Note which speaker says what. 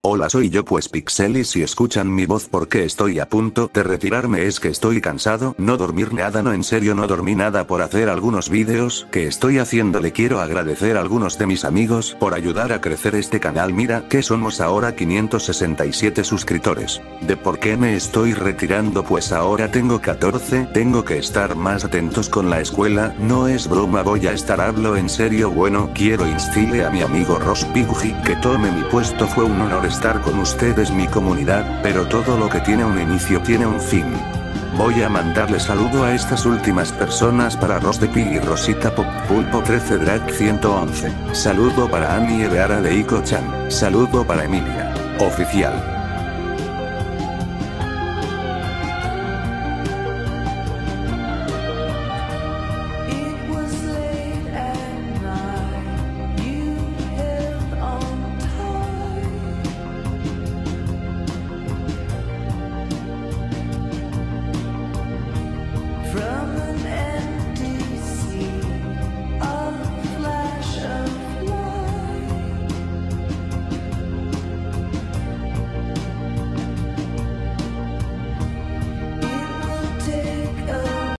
Speaker 1: Hola, soy yo pues Pixel, y si escuchan mi voz porque estoy a punto de retirarme es que estoy cansado, no dormir nada, no, en serio no dormí nada por hacer algunos vídeos que estoy haciendo. Le quiero agradecer a algunos de mis amigos por ayudar a crecer este canal. Mira que somos ahora 567 suscriptores. ¿De por qué me estoy retirando? Pues ahora tengo 14, tengo que estar más atentos con la escuela, no es broma, voy a estar, hablo en serio. Bueno, quiero instarle a mi amigo Ross Piggy que tome mi puesto. Fue un honor estar con ustedes, mi comunidad, pero todo lo que tiene un inicio tiene un fin. Voy a mandarle saludo a estas últimas personas: para Ross de Piggy, Rosita Pop, Pulpo 13, Drag 111. Saludo para Annie Eveara de Ico Chan. Saludo para Emilia Oficial.